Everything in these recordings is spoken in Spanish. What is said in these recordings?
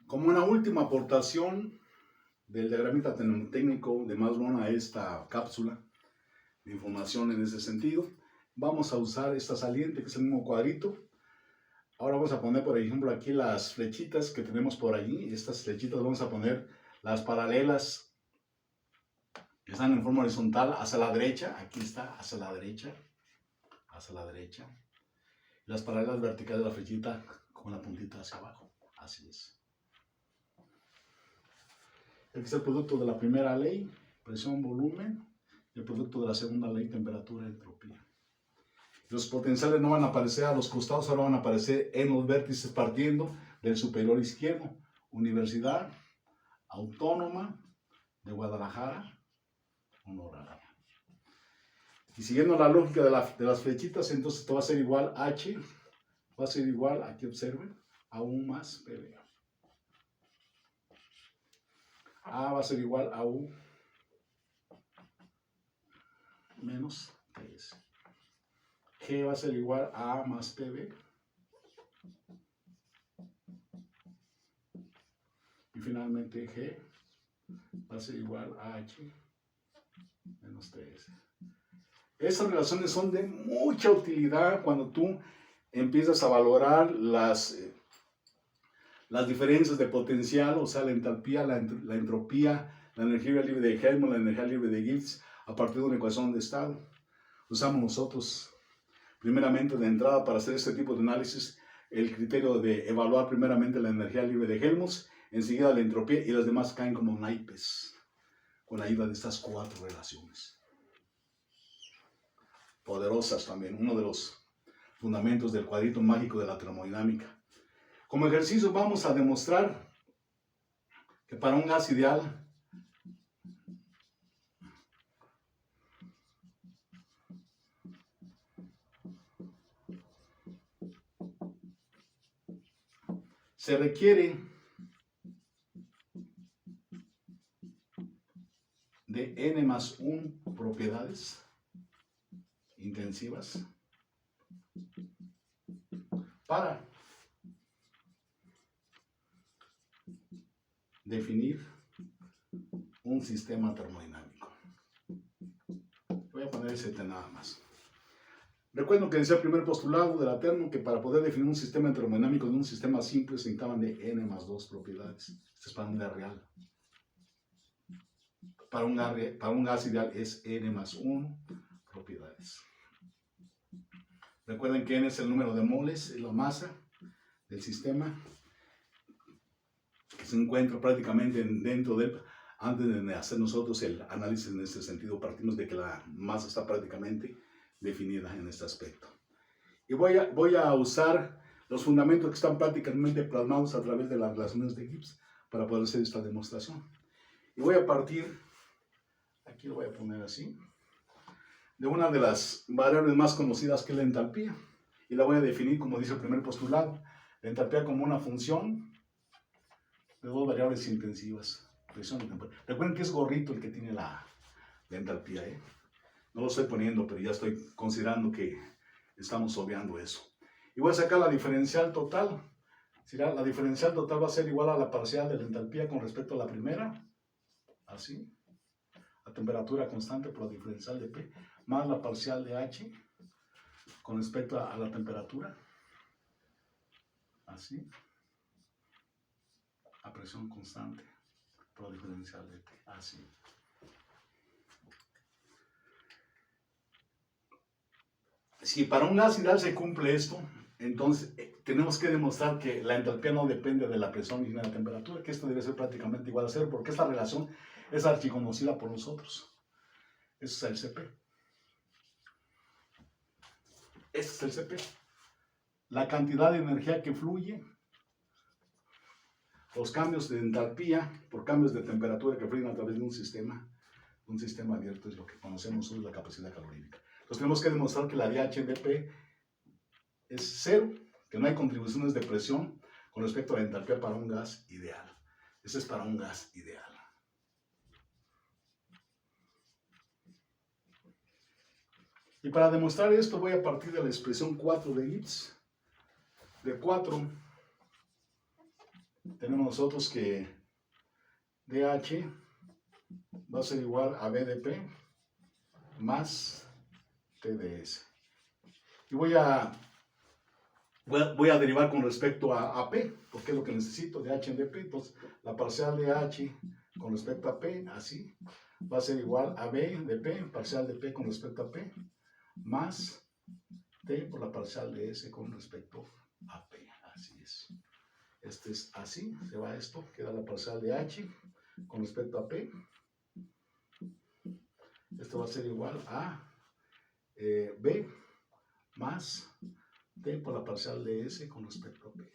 Como una última aportación del diagramita técnico de Maslon a esta cápsula de información en ese sentido, vamos a usar esta saliente que es el mismo cuadrito. Ahora vamos a poner, por ejemplo, aquí las flechitas que tenemos por allí. Estas flechitas vamos a poner las paralelas que están en forma horizontal hacia la derecha. Aquí está, hacia la derecha. Hacia la derecha. Las paralelas verticales de la flechita con la puntita hacia abajo. Así es. Este es el producto de la primera ley, presión, volumen. Y el producto de la segunda ley, temperatura, entropía. Los potenciales no van a aparecer a los costados, ahora van a aparecer en los vértices partiendo del superior izquierdo. Universidad Autónoma de Guadalajara, Honoraria. Y siguiendo la lógica de las flechitas, entonces esto va a ser igual a H, va a ser igual, aquí observen, a 1 más PB. A va a ser igual a U menos TS. G va a ser igual a A más PB. Y finalmente G va a ser igual a H menos TS. Esas relaciones son de mucha utilidad cuando tú empiezas a valorar las diferencias de potencial, o sea, la entalpía, la entropía, la energía libre de Helmholtz, la energía libre de Gibbs, a partir de una ecuación de estado. Usamos nosotros, primeramente de entrada, para hacer este tipo de análisis, el criterio de evaluar primeramente la energía libre de Helmholtz, enseguida la entropía, y las demás caen como naipes, con la ayuda de estas 4 relaciones. Poderosas también, uno de los fundamentos del cuadrito mágico de la termodinámica. Como ejercicio vamos a demostrar que para un gas ideal se requiere de n más 1 propiedades intensivas para definir un sistema termodinámico. Voy a poner ese T nada más. Recuerdo que decía el primer postulado de la termo que para poder definir un sistema termodinámico de un sistema simple se necesitaban de n más 2 propiedades. Esto es para un gas real. Para un gas ideal es n más 1 propiedades. Recuerden que n es el número de moles, es la masa del sistema que se encuentra prácticamente dentro del... Antes de hacer nosotros el análisis en este sentido, partimos de que la masa está prácticamente definida en este aspecto. Y voy a usar los fundamentos que están prácticamente plasmados a través de las relaciones de Gibbs para poder hacer esta demostración. Y voy a partir, aquí lo voy a poner así, de una de las variables más conocidas que es la entalpía. Y la voy a definir, como dice el primer postulado, la entalpía como una función de 2 variables intensivas, presión y temperatura. Recuerden que es gorrito el que tiene la entalpía, ¿eh? No lo estoy poniendo, pero ya estoy considerando que estamos obviando eso. Y voy a sacar la diferencial total. La diferencial total va a ser igual a la parcial de la entalpía con respecto a la primera, así, a temperatura constante por la diferencial de P, más la parcial de H con respecto a la temperatura, así, a presión constante por la diferencial de T, así. Si para un gas ideal se cumple esto, entonces tenemos que demostrar que la entalpía no depende de la presión ni de la temperatura, que esto debe ser prácticamente igual a 0, porque esta relación es archiconocida por nosotros. Eso es el CP. Este es el CP. La cantidad de energía que fluye, los cambios de entalpía por cambios de temperatura que fluyen a través de un sistema abierto es lo que conocemos hoy la capacidad calorífica. Entonces tenemos que demostrar que la dH/dP es 0, que no hay contribuciones de presión con respecto a la entalpía para un gas ideal. Ese es para un gas ideal. Y para demostrar esto voy a partir de la expresión 4 de Gibbs, de 4 tenemos nosotros que DH va a ser igual a B de P más TDS. Y voy a derivar con respecto a P, porque es lo que necesito de H en dP. Entonces, la parcial de H con respecto a P, así, va a ser igual a B de P, parcial de P con respecto a P, más T por la parcial de S con respecto a P. Así es. Este es así, se va esto, queda la parcial de H con respecto a P. Esto va a ser igual a B más T por la parcial de S con respecto a P.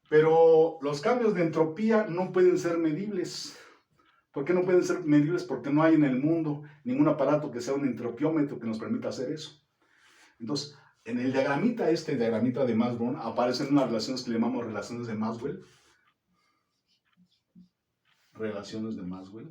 Pero los cambios de entropía no pueden ser medibles. ¿Por qué no pueden ser medibles? Porque no hay en el mundo ningún aparato que sea un entropiómetro que nos permita hacer eso. Entonces, en el diagramita, diagramita de Maas-Born, aparecen unas relaciones que le llamamos relaciones de Maxwell. Relaciones de Maxwell.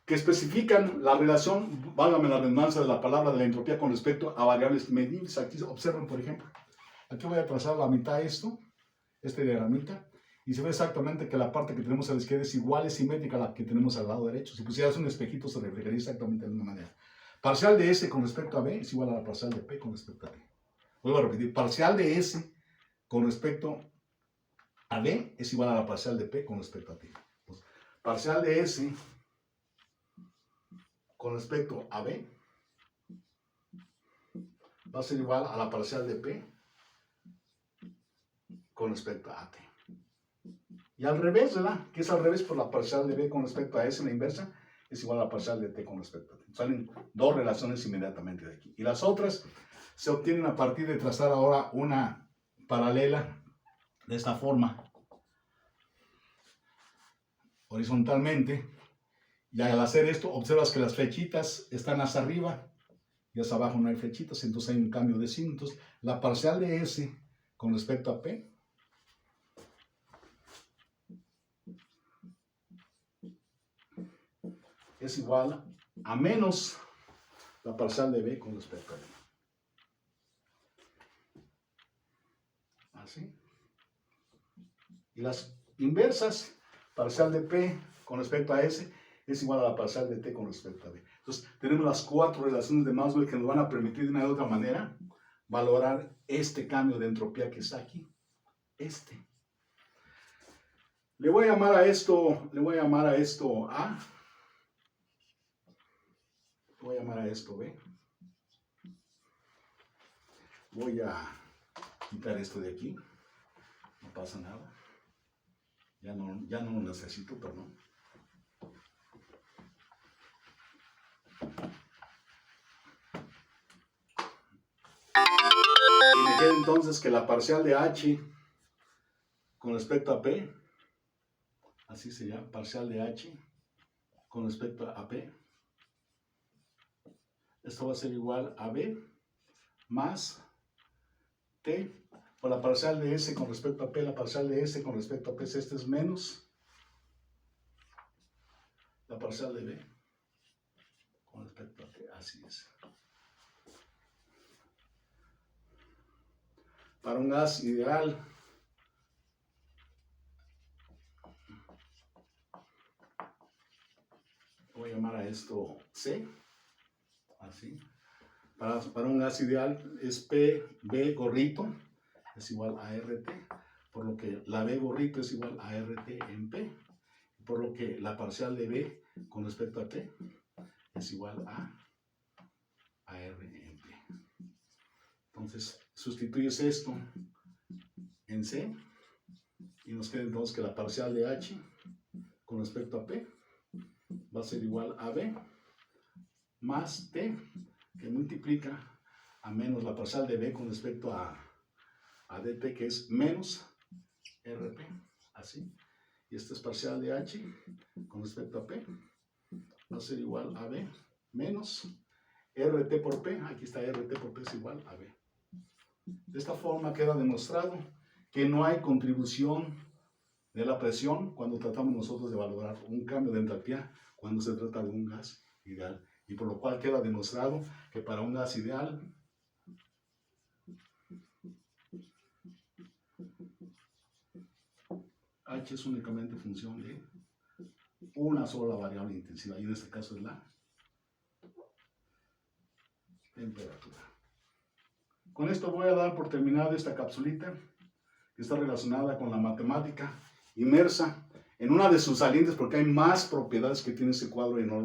Que especifican la relación, válgame la redundancia de la palabra, de la entropía con respecto a variables medibles. Aquí observen, por ejemplo, aquí voy a trazar la mitad de esto, este diagramita, y se ve exactamente que la parte que tenemos a la izquierda es igual, es simétrica a la que tenemos al lado derecho. Si pusieras un espejito se reflejaría exactamente de la misma manera. Parcial de S con respecto a B es igual a la parcial de P con respecto a T. Vuelvo a repetir, parcial de S con respecto a B es igual a la parcial de P con respecto a T. Entonces, parcial de S con respecto a B va a ser igual a la parcial de P con respecto a T. Y al revés, ¿verdad? Que es al revés por la parcial de B con respecto a S, la inversa, es igual a la parcial de T con respecto a T. Salen dos relaciones inmediatamente de aquí. Y las otras se obtienen a partir de trazar ahora una paralela de esta forma, horizontalmente. Y al hacer esto, observas que las flechitas están hacia arriba y hacia abajo no hay flechitas, entonces hay un cambio de signo. Entonces, la parcial de S con respecto a P es igual a menos la parcial de B con respecto a B. Así. Y las inversas, parcial de P con respecto a S es igual a la parcial de T con respecto a B. Entonces, tenemos las cuatro relaciones de Maxwell que nos van a permitir de una u otra manera valorar este cambio de entropía que está aquí. Le voy a llamar a esto A. Le voy a llamar a esto B. Voy a quitar esto de aquí. No pasa nada. Ya no lo necesito, perdón. Y me queda entonces que la parcial de H con respecto a P, así se llama, parcial de H con respecto a P, esto va a ser igual a B más T por la parcial de S con respecto a P. La parcial de S con respecto a P, este es menos la parcial de B con respecto a T, así es. Para un gas ideal, voy a llamar a esto C, así. Para un gas ideal es PB gorrito es igual a RT, por lo que la B gorrito es igual a RT en P, por lo que la parcial de B con respecto a T es igual a R en P. Entonces, sustituyes esto en C y nos queda entonces que la parcial de H con respecto a P va a ser igual a B más T, que multiplica a menos la parcial de B con respecto a dT, que es menos RP, así. Y esta es parcial de H con respecto a P, va a ser igual a B menos RT por P, aquí está RT por P es igual a B. De esta forma queda demostrado que no hay contribución de la presión cuando tratamos nosotros de valorar un cambio de entalpía cuando se trata de un gas ideal. Y por lo cual queda demostrado que para un gas ideal H es únicamente función de una sola variable de intensidad, y en este caso es la temperatura. Con esto voy a dar por terminada esta capsulita que está relacionada con la matemática inmersa en una de sus salientes, porque hay más propiedades que tiene este cuadro enorme.